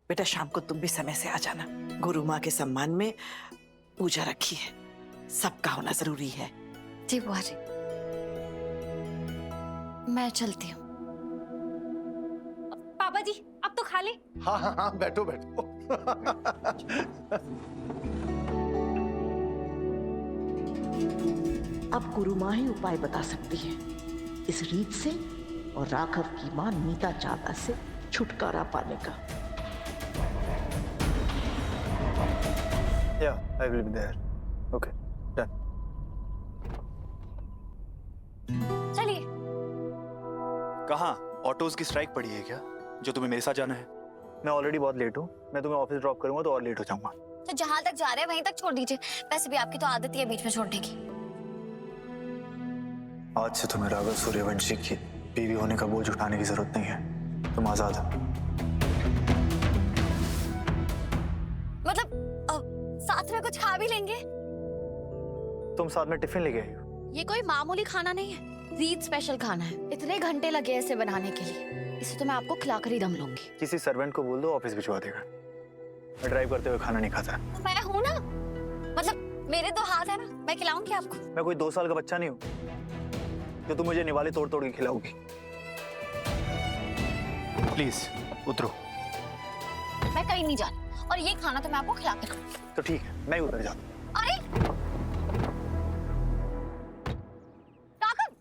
बेटा शाम को तुम भी समय से आ जाना। गुरु माँ के सम्मान में पूजा रखी है, सबका होना जरूरी है। जी बुआ जी, मैं चलती हूँ। पापा जी अब तो खा ले। हाँ हाँ हाँ, बैठो बैठो। अब गुरु माँ ही उपाय बता सकती है इस रीत से और राघव की मां नीता चावला से छुटकारा पाने का। Yeah, I will be there. Okay, done. चलिए। कहाँ? ऑटोज की स्ट्राइक पड़ी है क्या जो तुम्हें मेरे साथ जाना है? मैं ऑलरेडी बहुत लेट हूँ। मैं तुम्हें ऑफिस ड्रॉप करूंगा तो और लेट हो जाऊंगा। तो जहां तक जा रहे हैं वहीं तक छोड़ दीजिए। वैसे भी आपकी तो आदत ही है बीच में छोड़ने की। आज से तुम्हें राघव सूर्यवंशी की बीवी होने का बोझ उठाने की जरूरत नहीं है। तुम आजाद हो। मतलब साथ में कुछ खा भी लेंगे? तुम साथ में टिफिन लेके आई हो? ये कोई मामूली खाना नहीं है, रीत स्पेशल खाना है। इतने घंटे लगे इसे बनाने के लिए, इसे तो मैं आपको खिलाकर ही दम लूंगी। किसी सर्वेंट को बोल दो ऑफिस भिजवा देगा। मैं ड्राइव करते हुए खाना नहीं खाता। तो मैं हूं ना, मतलब मेरे दो हाथ है ना, मैं खिलाऊंगी आपको। मैं कोई 2 साल का बच्चा नहीं हूँ जो तुम मुझे निवाले तोड़ तोड़ के खिलाओगी। प्लीज उतरो। मैं कहीं नहीं जाती और ये खाना तो मैं आपको खिला के खाऊंगी। तो ठीक है, मैं ही उतर जाता हूँ। अरे राघव,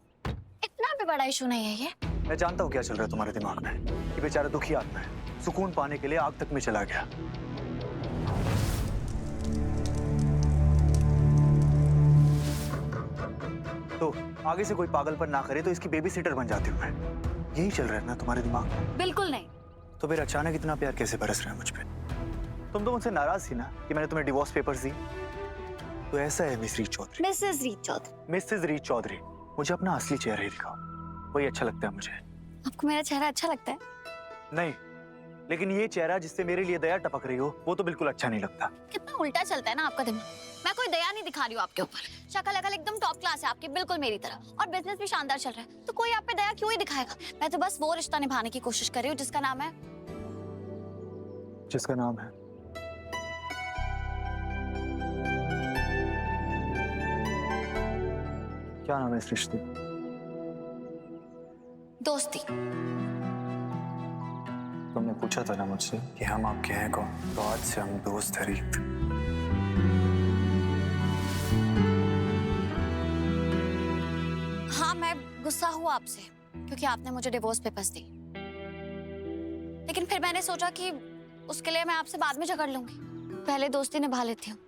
इतना भी बड़ा इशू नहीं है ये। मैं जानता हूँ क्या चल रहा है तुम्हारे दिमाग में। ये बेचारा दुखी आदमी है, सुकून पाने के लिए आग तक में चला गया। तो आगे से कोई पागलपन ना करे तो इसकी बेबी सिटर बन जाती हूँ मैं। यही चल रहा है ना तुम्हारे दिमाग में? बिल्कुल नहीं। तो फिर अचानक इतना प्यार कैसे बरस रहा है मुझ पे? तुम तो मुझसे नाराज थी ना कि मैंने तुम्हें डिवोर्स पेपर्स दी। तो ऐसा है मिस रीत चौधरी। मिसेस रीत चौधरी। मिसेस रीत चौधरी, मुझे अपना असली चेहरा ही दिखाओ, वही अच्छा लगता है मुझे। आपको मेरा चेहरा अच्छा लगता है? नहीं, लेकिन ये चेहरा जिससे मेरे लिए दया टपक रही हो वो तो बिल्कुल अच्छा नहीं लगता। कितना उल्टा चलता है ना आपका दिमाग। मैं कोई दया नहीं दिखा रही हूँ आपके ऊपर। शक्ल अकल एकदम टॉप क्लास है आपकी, बिल्कुल मेरी तरह, और बिजनेस भी शानदार चल रहा है। तो कोई आप पे दया क्यों ही दिखाएगा? मैं तो बस वो रिश्ता निभाने की कोशिश कर रही हूँ जिसका नाम है क्या नाम है इस रिश्ते? दोस्ती। तुमने पूछा था ना मुझसे कि हम आपके हैं कौन, तो आज से हम दोस्त हैं रीत। हाँ, मैं गुस्सा हुआ आपसे क्योंकि आपने मुझे डिवोर्स पेपर्स दी, लेकिन फिर मैंने सोचा कि उसके लिए मैं आपसे बाद में झगड़ लूंगी, पहले दोस्ती निभा लेती हूँ।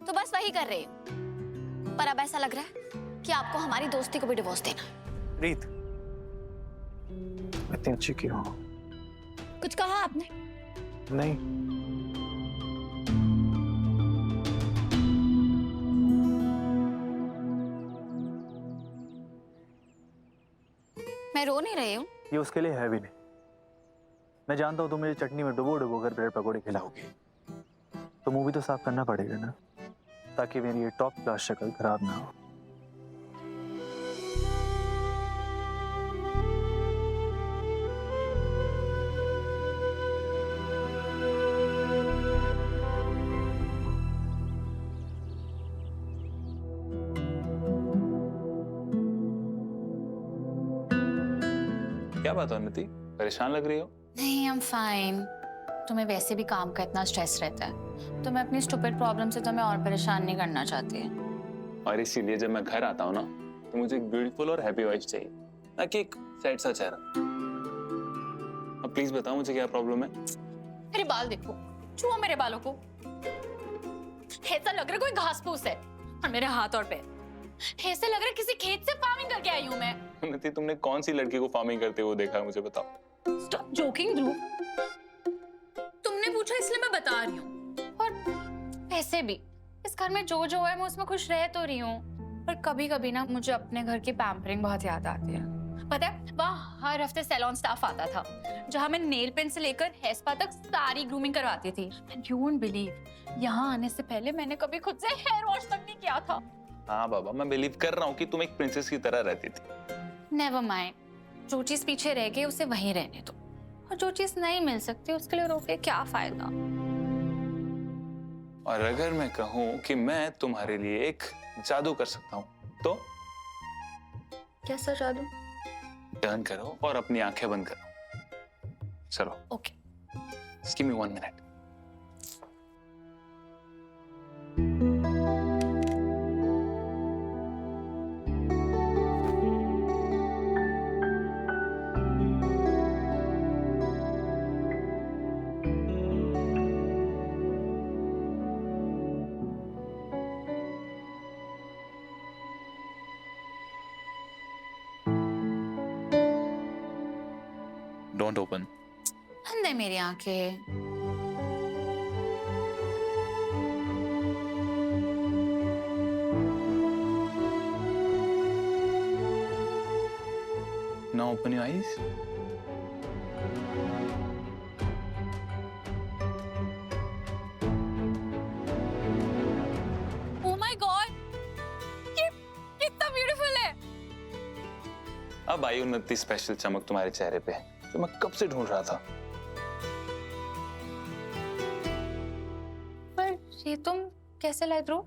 तो बस वही कर रही हूँ। पर अब ऐसा लग रहा है कि आपको हमारी दोस्ती को भी डिवोर्स देना है। रीत, इतनी अच्छी क्यों हो? कुछ कहा आपने? नहीं। मैं रो नहीं रही हूँ। ये उसके लिए है भी नहीं। मैं जानता हूँ तुम मुझे चटनी में डुबो डुबो कर ब्रेड पकौड़े खिलाओगी, तो मुंह भी तो साफ करना पड़ेगा ना, ताकि मेरी ये टॉप क्लास शक्ल खराब ना हो। क्या बात है निति, परेशान लग रही हो? नहीं, आई एम फाइन। तुम्हें वैसे भी काम का इतना स्ट्रेस रहता है, तो मैं अपनी स्टूपिड प्रॉब्लम से तुम्हें और परेशान नहीं करना चाहती। और इसीलिए जब मैं घर आता हूँ ना, तो मुझे एक ब्यूटीफुल और हैप्पी वाइफ चाहिए, ना कि एक सैड सा चेहरा। अब प्लीज बताओ मुझे क्या प्रॉब्लम है? मेरे बाल देखो, छुओ मेरे बालों को। ऐसा लग रहा है कोई घास फूस है, और मेरे हाथ और पैर ऐसे लग रहा है किसी खेत से फार्मिंग करके आई हूँ मैं। निति, तुमने कौन सी लड़की को फार्मिंग करते हुए देखा है, मुझे बताओ। स्टॉप जोकिंग ध्रुव, तुमने पूछा इसलिए मैं बता रही हूँ। और ऐसे भी इस घर में जो जो है मैं उसमें खुश रह तो रही हूँ, पर कभी कभी ना मुझे अपने घर की पैम्परिंग बहुत याद आती है। पता है, वहाँ हर हफ्ते सैलून स्टाफ आता था, जहाँ मैं नेल पेंट से लेकर हेयर स्पा तक सारी ग्रूमिंग करवाती थी। You won't believe, यहाँ आने से पहले मैंने कभी खुद से हेयर वॉश तक नहीं किया था। हाँ बाबा, मैं बिलीव कर रहा हूँ कि तुम एक प्रिंसेस की तरह रहती थी। नेवर माइंड, जो चीज पीछे रह गई उसे वहीं रहने दो। और जो चीज नहीं मिल सकती उसके लिए रोके क्या फायदा। और अगर मैं कहूं कि मैं तुम्हारे लिए एक जादू कर सकता हूं तो कैसा जादू? टर्न करो और अपनी आंखें बंद करो। चलो okay. Just give me 1 minute. Don't open. बंद है मेरी आंखें। Now open your eyes. Oh my God! ये कितना ब्यूटीफुल है। अब आई उन्नति स्पेशल चमक तुम्हारे चेहरे पे जो मैं कब से ढूंढ रहा था। पर ये तुम कैसे लाए ध्रुव?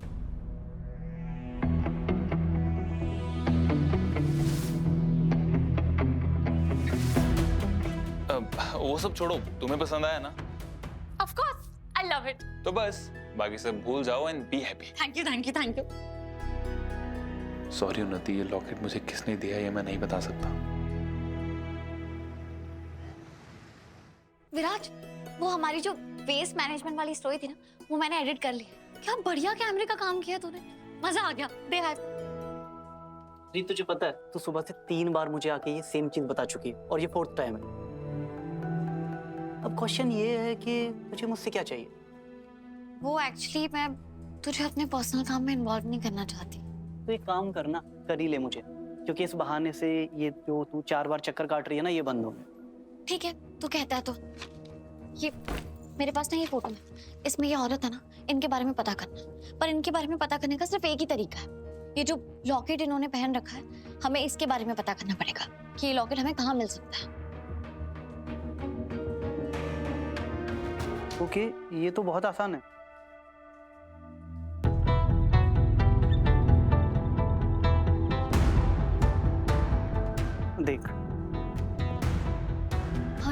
वो सब छोड़ो, तुम्हें पसंद आया ना? Of course, I love it. तो बस बाकी सब भूल जाओ and be happy. Thank you, thank you, thank you. Sorry उन्नति, ये लॉकेट मुझे किसने दिया ये मैं नहीं बता सकता। विराज, वो हमारी जो वेस्ट मैनेजमेंट वाली स्टोरी थी ना, वो मैंने एडिट कर ली। क्या बढ़िया कैमरे का काम किया तूने, मजा आ गया। दे हाथ। रीत, तुझे पता है तू सुबह से 3 बार मुझे आके ये सेम चीज बता चुकी है और ये 4th टाइम है। अब क्वेश्चन ये है कि तुझे मुझसे क्या चाहिए? वो एक्चुअली मैं तुझे अपने पर्सनल काम में इन्वॉल्व नहीं करना चाहती। तो एक काम करना, कर ही ले मुझे, क्योंकि इस बहाने से ये जो तू 4 बार चक्कर काट रही है ना, ये बंद हो। ठीक है, तू कहता है तो। ये मेरे पास ना ये फोटो है, इसमें ये औरत है ना, इनके बारे में पता करना। पर इनके बारे में पता करने का सिर्फ एक ही तरीका है। ये जो लॉकेट इन्होंने पहन रखा है, हमें इसके बारे में पता करना पड़ेगा कि ये लॉकेट हमें कहाँ मिल सकता है। ओके, ये तो बहुत आसान है। देख।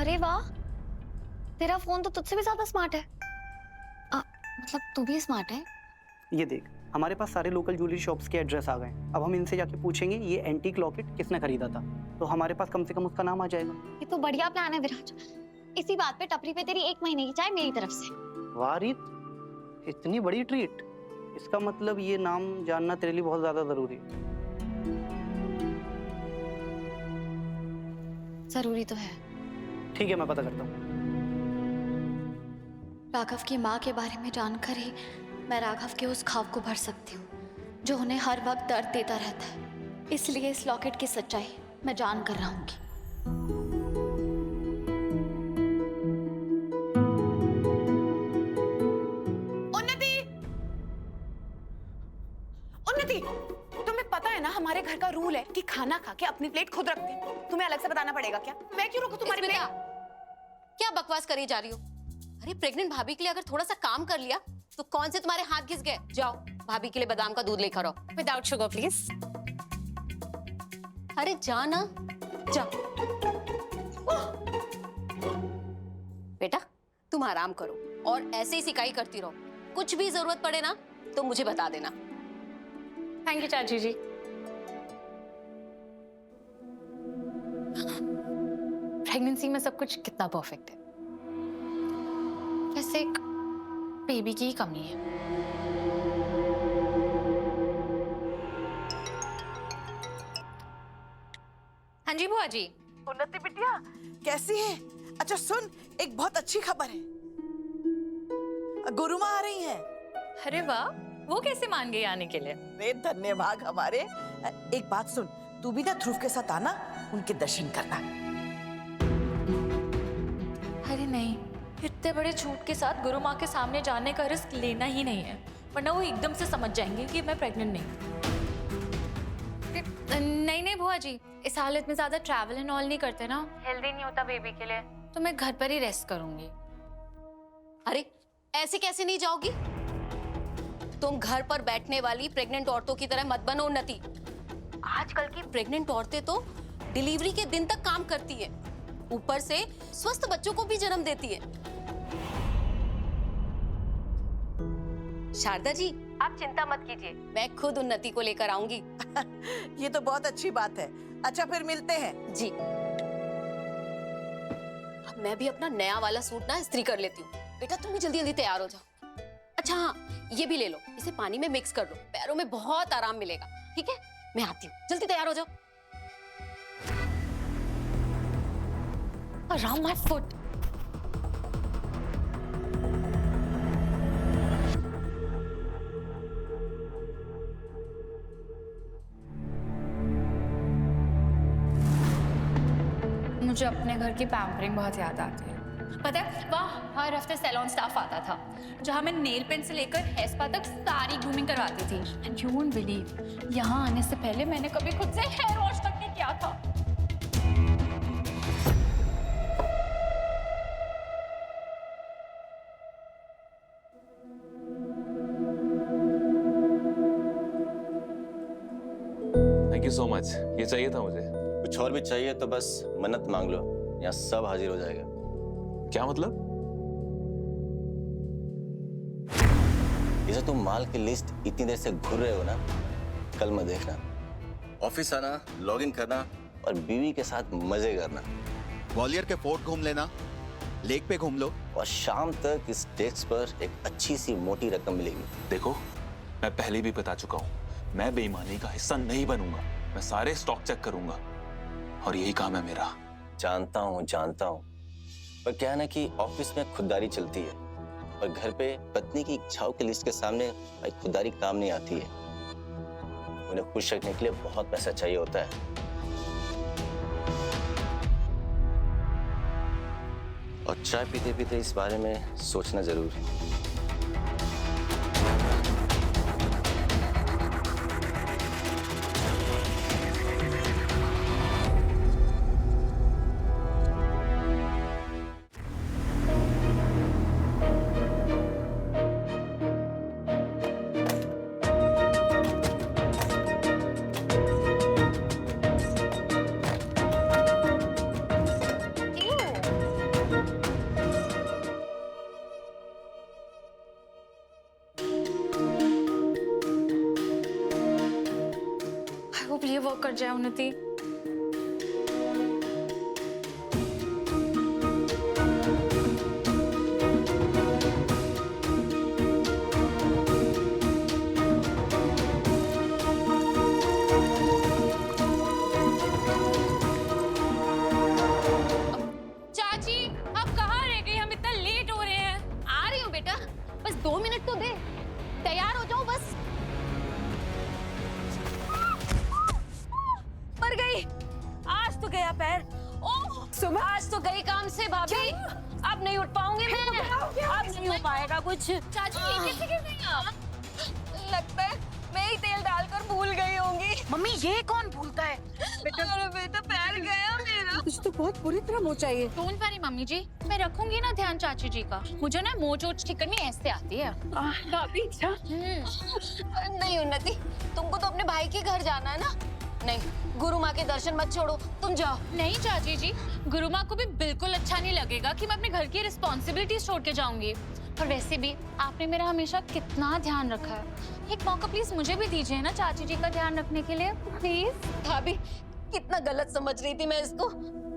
अरे वाह, तेरा फोन तो तुझसे भी ज्यादा स्मार्ट है। मतलब तू भी स्मार्ट है। ये देख, हमारे पास सारे लोकल ज्वेलरी शॉप्स के एड्रेस आ गए। अब हम इनसे जाके पूछेंगे ये एंटीक लॉकेट किसने खरीदा था, तो हमारे पास कम से कम उसका नाम आ जाएगा। ये तो बढ़िया प्लान है विराज। इसी बात पे टपरी पे तेरी 1 महीने की चाय मेरी तरफ से। वाह रीत, इतनी बड़ी ट्रीट। इसका मतलब ये नाम जानना तेरे लिए बहुत ज्यादा जरूरी है। जरूरी तो है। ठीक है, मैं पता करता हूँ। राघव की माँ के बारे में जानकर ही मैं राघव के उस ख्वाब को भर सकती हूँ जो उन्हें हर वक्त दर्द देता रहता है। इसलिए इस लॉकेट की सच्चाई मैं जान कर रहूंगी। उन्नति, तुम्हें पता है ना हमारे घर का रूल है कि खाना खा के अपनी प्लेट खुद रखते हैं। तुम्हें अलग से बताना पड़ेगा क्या? मैं क्यों रखूं तुम्हारी प्लेट? क्या बकवास करी जा रही हो? अरे प्रेग्नेंट भाभी के लिए अगर थोड़ा सा काम कर लिया तो कौन से तुम्हारे हाथ घिस गए? जाओ भाभी के लिए बादाम का दूध लेकर आओ। Without sugar, please. अरे जा ना, जा। बेटा तुम आराम करो और ऐसे ही सिकाई करती रहो। कुछ भी जरूरत पड़े ना तो मुझे बता देना। Thank you, चाची जी। प्रेगनेंसी में सब कुछ कितना परफेक्ट है। वैसे एक बेबी की ही कमी है। हाँ जी बुआ जी। उन्नति बिटिया, कैसी है? अच्छा सुन, एक बहुत अच्छी खबर है। गुरुमा आ रही है। अरे वाह, वो कैसे मान गई आने के लिए? अरे धन्यवाद हमारे। एक बात सुन, तू भी ना ध्रुव के साथ आना, उनके दर्शन करना। अरे नहीं, इतने बड़े झूठ के साथ गुरु माँ के सामने जाने का रिस्क लेना ही नहीं है, वरना वो एकदम से समझ जाएंगे कि मैं प्रेग्नेंट नहीं। नहीं नहीं बुआ जी, इस हालत में ज्यादा ट्रैवल एंड ऑल नहीं करते ना, हेल्दी नहीं होता बेबी के लिए। तो मैं घर पर ही रेस्ट करूंगी। अरे ऐसे कैसे नहीं जाओगी? तुम घर पर बैठने वाली प्रेग्नेंट औरतों की तरह मत बनो उन्नति। आजकल की प्रेग्नेंट औरतें तो डिलीवरी के दिन तक काम करती है, ऊपर से स्वस्थ बच्चों को भी जन्म देती है। शारदा जी, आप चिंता मत कीजिए, मैं खुद उन्नति को लेकर आऊंगी। ये तो बहुत अच्छी बात है। अच्छा फिर मिलते हैं। जी। अब मैं भी अपना नया वाला सूट ना इस्त्री कर लेती हूँ। बेटा तुम भी जल्दी जल्दी तैयार हो जाओ। अच्छा हाँ, ये भी ले लो, इसे पानी में मिक्स कर लो, पैरों में बहुत आराम मिलेगा। ठीक है, मैं आती हूँ, जल्दी तैयार हो जाओ। Around my foot. मुझे अपने घर की पैम्परिंग बहुत याद आती है। पता है, वहाँ हर हफ्ते सैलून स्टाफ आता था, जहाँ मैं नेल पेंट से लेकर हेयर स्पा तक सारी ग्रूमिंग करवाती थी। एंड यू वोंट बिलीव, यहाँ आने से पहले मैंने कभी खुद से हेयर वॉश तक नहीं किया था। थैंक यू सो मच, ये चाहिए था मुझे। कुछ और भी चाहिए तो बस मन्नत मांग लो, यहाँ सब हाजिर हो जाएगा। क्या मतलब? जैसे तुम माल की लिस्ट इतनी देर से घूर रहे हो ना, कल मत देखना। ऑफिस आना, लॉगिन करना और बीवी के साथ मजे करना। ग्वालियर के फोर्ट घूम लेना, लेक पे घूम लो, और शाम तक इस डेस्क पर एक अच्छी सी मोटी रकम मिलेगी। देखो, मैं पहले भी बता चुका हूँ, मैं बेईमानी का हिस्सा नहीं बनूंगा। मैं सारे स्टॉक चेक करूंगा और यही काम है मेरा। जानता हूँ, पर क्या है ना कि ऑफिस में खुददारी चलती है और घर पे पत्नी की इच्छाओं की लिस्ट के सामने भाई खुददारी काम नहीं आती है। उन्हें खुश रखने के लिए बहुत पैसा चाहिए होता है। और चाय पीते पीते इस बारे में सोचना जरूर है। ये वर्क कर जाए उन्नति। चाची, आप कहाँ रह गई? हम इतना लेट हो रहे हैं। आ रही हूँ बेटा, बस 2 मिनट तो दे, तैयार हो जाओ बस। मर गई, आज तो गया पैर। ओह सुबह, आज तो गई काम से भाभी। अब नहीं उठ पाऊंगी मैं, अब नहीं हो पाएगा कुछ। चाची ये कैसे गिर गई आप? लगता है मैं ही तेल डालकर भूल गई होंगी। मम्मी ये कौन भूलता है? अरे बेटा पैर गया मेरा। कुछ तो बहुत बुरी तरह मोच आई है। डोंट वरी मम्मी जी, मैं रखूंगी ना ध्यान चाची जी का। मुझे ना मोच वोच ठीक करनी ऐसे आती है। भाभी अच्छा। नहीं उन्नति, तुमको तो अपने भाई के घर जाना है ना। नहीं, गुरु माँ के दर्शन मत छोड़ो, तुम जाओ। नहीं चाची जी, गुरु माँ को भी बिल्कुल अच्छा नहीं लगेगा कि मैं अपने घर की रिस्पॉन्सिबिलिटीज छोड़ के जाऊंगी। और वैसे भी आपने मेरा हमेशा कितना ध्यान रखा है, एक मौका प्लीज मुझे भी दीजिए ना चाची जी का ध्यान रखने के लिए, प्लीज। भाभी, कितना गलत समझ रही थी मैं इसको।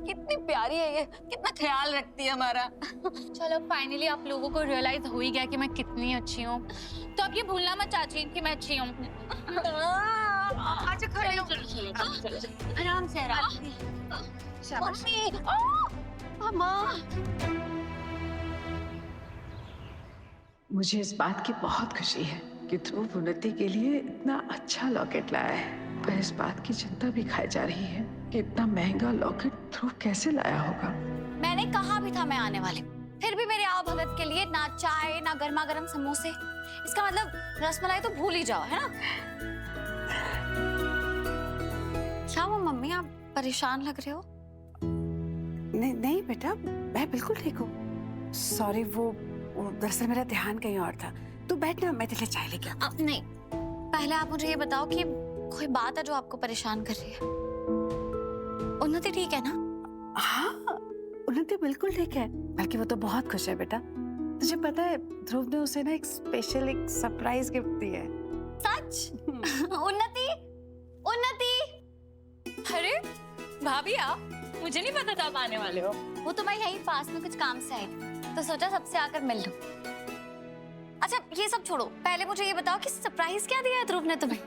कितनी प्यारी है ये, कितना ख्याल रखती है हमारा। चलो फाइनली आप लोगों को रियलाइज हो ही गया कि मैं कितनी अच्छी हूँ। तो अब ये भूलना मत चाची कि मैं अच्छी हूँ। अच्छा खड़े हो। आराम से आराम। मम्मी, माँ। मुझे इस बात की बहुत खुशी है कि ध्रुव उन्नति के लिए इतना अच्छा लॉकेट लाया है, पर इस बात की चिंता भी खाई जा रही है कि इतना महंगा लॉकेट ध्रुव कैसे लाया होगा। मैंने कहा भी था मैं आने वाली, फिर भी मेरे आओ भगत के लिए ना चाय ना गर्मा गर्म समोसे। इसका मतलब रसमलाई तो भूल ही जाओ, है ना? क्या वो मम्मी, आप परेशान लग रहे हो? नहीं नहीं बेटा, मैं बिल्कुल ठीक हूँ। सॉरी, वो दरअसल मेरा ध्यान कहीं और था। तू बैठ ना, मैं तेरे लिए चाय लेके आती हूँ। नहीं, पहले आप मुझे ये बताओ कि कोई बात है जो आपको परेशान कर रही है? उन्नति ठीक है ना? हाँ, उन्नति बिल्कुल ठीक है, बल्कि वो तो बहुत खुश है बेटा। तुझे पता है ध्रुव ने उसे ना एक स्पेशल एक सरप्राइज गिफ्ट दी है। सच? उन्नति, उन्नति! अरे भाभी आप, मुझे नहीं पता था आप आने वाले हो। वो तो मैं यहीं पास में कुछ काम से आई थी, तो सोचा सबसे आकर मिल लूं। अच्छा ये सब छोड़ो, पहले मुझे ये बताओ कि सरप्राइज क्या दिया है ध्रुव ने तुम्हें?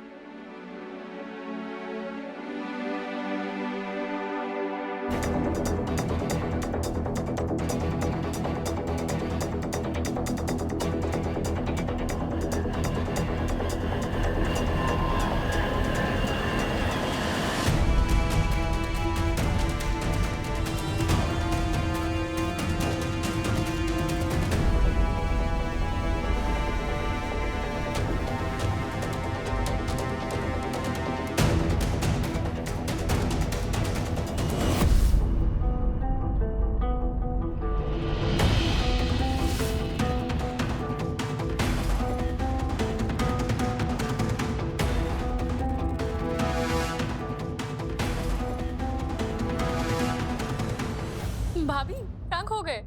भाभी कहाँ खो गए?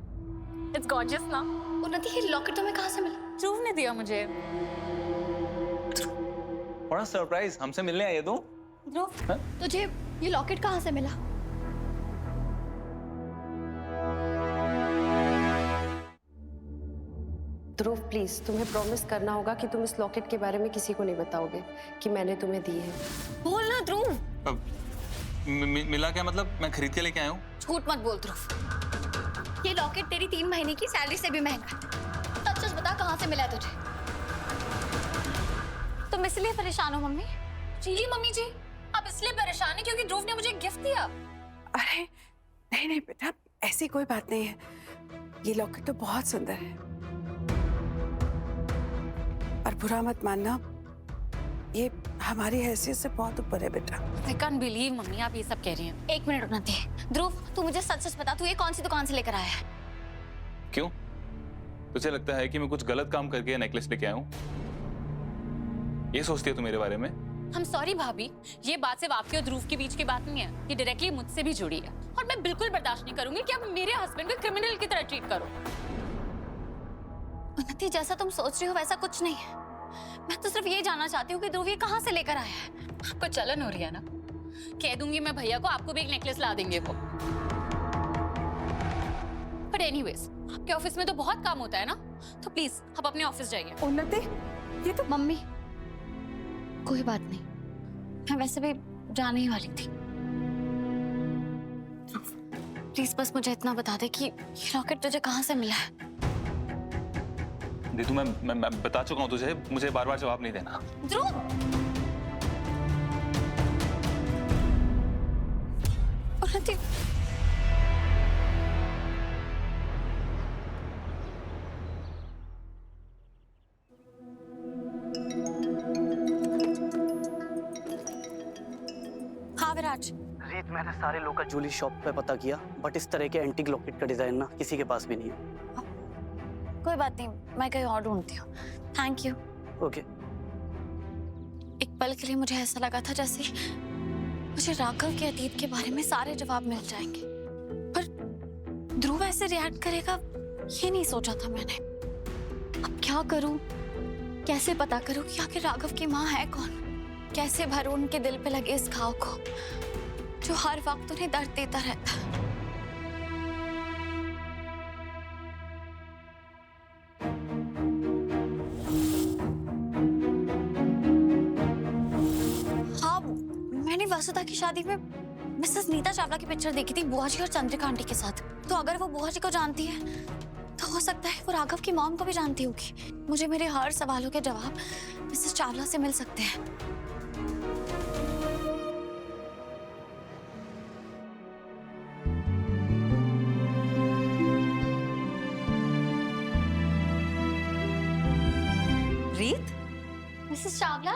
इट्स गॉर्जियस ना। उन्नति ये लॉकेट तुम्हें कहाँ से मिला? ध्रुव ने दिया मुझे। बड़ा सरप्राइज, हमसे मिलने आई है तू? ध्रुव, तुझे ये लॉकेट कहाँ से मिला? ध्रुव प्लीज, तुम्हें प्रॉमिस करना होगा कि तुम इस लॉकेट के बारे में किसी को नहीं बताओगे कि मैंने तुम्हें दी है। बोल ना ध्रुव। मिला क्या मतलब? मैं खरीद के लेके आया हूँ। झूठ मत बोल ध्रुव, ये लॉकेट तेरी 3 महीने की सैलरी से भी महंगा है। सच सच बता कहाँ से मिला है तुझे? तुम इसलिए परेशान हो मम्मी? जी मम्मी जी, आप इसलिए परेशान हैं क्योंकि ध्रुव ने मुझे गिफ्ट दिया। अरे नहीं नहीं बेटा, ऐसी कोई बात नहीं है। ये लॉकेट तो बहुत सुंदर है, और बुरा मत मानना, ये हमारी हैसियत से बहुत ऊपर है बेटा। I can't believe मम्मी आप ये सब कह रही हैं। एक मिनट उन्नति, ध्रुव तू मुझे सच सच बता, तू ये कौन सी दुकान से लेकर आया है? क्यों? तुझे लगता है कि मैं कुछ गलत काम करके नेकलेस लेके आया हूँ? ये सोचती है तू मेरे बारे में? हम सॉरी भाभी, ये बात सिर्फ आपके और ध्रुव के बीच की बात नहीं है, ये डायरेक्टली मुझसे भी जुड़ी है। और मैं बिल्कुल बर्दाश्त नहीं करूंगी कि आप मेरे हस्बैंड को क्रिमिनल की तरह ट्रीट करो। उन्नति जैसा तुम सोच रही हो वैसा कुछ नहीं है। मैं तो सिर्फ ये जानना चाहती हूँ कि ध्रुव ये कहाँ से लेकर आया है। आपको चलन हो रही है ना? कह दूंगी मैं भैया को, आपको भी एक नेकलेस ला देंगे वो। बट एनीवेज, आपके ऑफिस में तो बहुत काम होता है ना, तो प्लीज आप अपने ऑफिस जाइए। उन्नति ये तो मम्मी कोई बात नहीं, मैं वैसे भी जाने ही वाली थी। प्लीज बस मुझे इतना बता दे कि ये लॉकेट तुझे कहाँ से मिला है? दीदू मैं बता चुका हूँ तुझे, मुझे बार बार जवाब नहीं देना। ध्रुव! उन्नति हाँ विराज। रीत, मैंने सारे लोकल ज्वेलरी शॉप पे पता किया, बट इस तरह के एंटीक लॉकेट का डिजाइन ना किसी के पास भी नहीं है। कोई बात नहीं, मैं कहीं और ढूंढती हूँ। Thank you. ओके। एक पल के लिए मुझे ऐसा लगा था जैसे मुझे राघव के अतीत के बारे में सारे जवाब मिल जाएंगे, पर ध्रुव ऐसे रिएक्ट करेगा ये नहीं सोचा था मैंने। अब क्या करूं, कैसे पता करूं कि आखिर राघव की माँ है कौन? कैसे भरूं उनके दिल पे लगे इस घाव को जो हर वक्त उन्हें दर्द देता रहता है? हाँ, मैंने वसुधा की शादी में मिसेस नीता चावला की पिक्चर देखी थी बुआ जी और चंद्रिका आंटी के साथ। तो अगर वो बुआ जी को जानती है तो हो सकता है वो राघव की मॉम को भी जानती होगी। मुझे मेरे हर सवालों के जवाब मिसेस चावला से मिल सकते हैं। रीत, मिसेस चावला,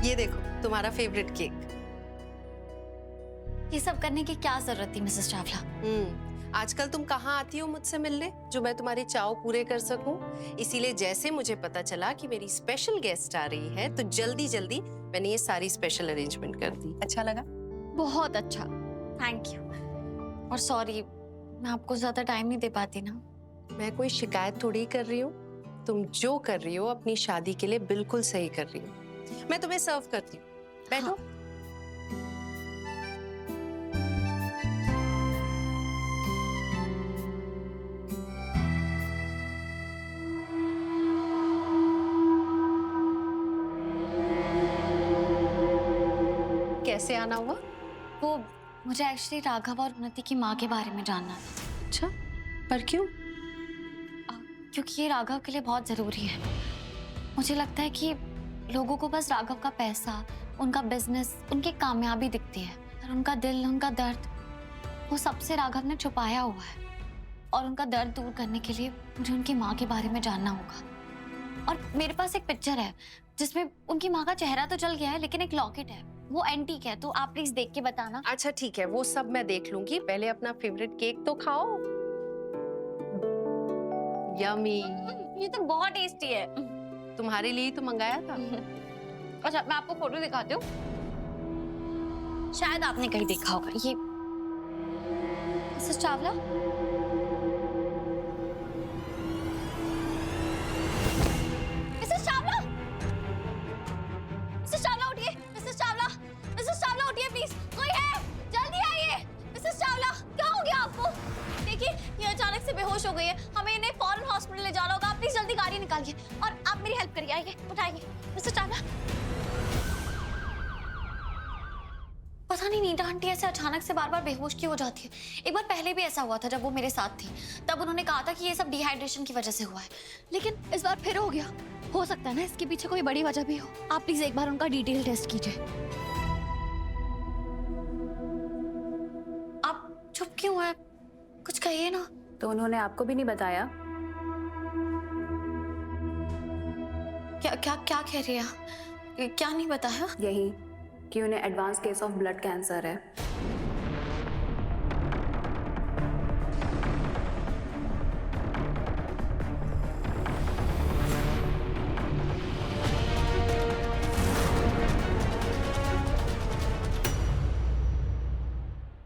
ये देखो तुम्हारा फेवरेट केक। ये सब करने की क्या जरूरत थी मिसेस चावला? आजकल तुम कहाँ आती हो मुझसे मिलने जो मैं तुम्हारे चाव पूरे कर सकूं? इसीलिए जैसे मुझे पता चला कि मेरी स्पेशल गेस्ट आ रही है तो जल्दी जल्दी मैंने ये सारी स्पेशल अरेंजमेंट कर दी। अच्छा लगा? बहुत अच्छा, थैंक यू। और सॉरी, मैं आपको ज्यादा टाइम नहीं दे पाती ना। मैं कोई शिकायत थोड़ी कर रही हूँ। तुम जो कर रही हो अपनी शादी के लिए बिल्कुल सही कर रही हो। मैं तुम्हें सर्व करती हूँ, बैठो। हाँ। कैसे आना हुआ? वो मुझे एक्चुअली राघव और उन्नति की माँ के बारे में जानना था। अच्छा, पर क्यों? क्योंकि ये राघव के लिए बहुत जरूरी है। मुझे लगता है कि लोगों को बस राघव का पैसा, उनका बिजनेस, उनकी कामयाबी दिखती है, और उनका दिल, उनका दर्द, वो सबसे राघव ने छुपाया हुआ है। और उनका दर्द दूर करने के लिए मुझे उनकी माँ के बारे में जानना होगा। और मेरे पास एक पिक्चर है जिसमें उनकी माँ का चेहरा तो जल गया है, लेकिन एक लॉकेट है, वो एंटीक है, तो आप प्लीज देख के बताना। अच्छा ठीक है, वो सब मैं देख लूंगी। पहले अपना फेवरेट केक तो खाओ। यमी। ये तो बहुत टेस्टी है। तुम्हारे लिए ही तो मंगाया था। अच्छा, मैं आपको फोटो दिखाती हूँ, शायद आपने कहीं देखा होगा। ये Mrs Chawla, Mrs Chawla, Mrs Chawla उठिए, मिसेस चावला, मिसेस चावला उठिए प्लीज, कोई है? जल्दी आइए। मिसेस चावला, क्या हो गया आपको? देखिए, ये अचानक से बेहोश हो गई है, हमें इन्हें फौरन हॉस्पिटल ले जाना होगा। आप प्लीज जल्दी गाड़ी निकालिए और आप मेरी हेल्प करिए, आइए, उठाइए। मिसेस चावला, पता नहीं नीता आंटी ऐसे अचानक से बार बार बेहोश क्यों हो जाती है। एक बार पहले भी ऐसा हुआ था जब वो मेरे साथ थी, तब उन्होंने कहा था कि ये सब डिहाइड्रेशन की वजह से हुआ है, लेकिन इस बार फिर हो गया। हो सकता है ना इसके पीछे कोई बड़ी वजह भी हो। आप प्लीज एक बार उनका डिटेल टेस्ट कीजिए। आप चुप क्यों है? कुछ कहिए ना। तो उन्होंने आपको भी नहीं बताया? क्या क्या क्या कह रही है? क्या नहीं बताया? यही कि उन्हें advance case of blood cancer है।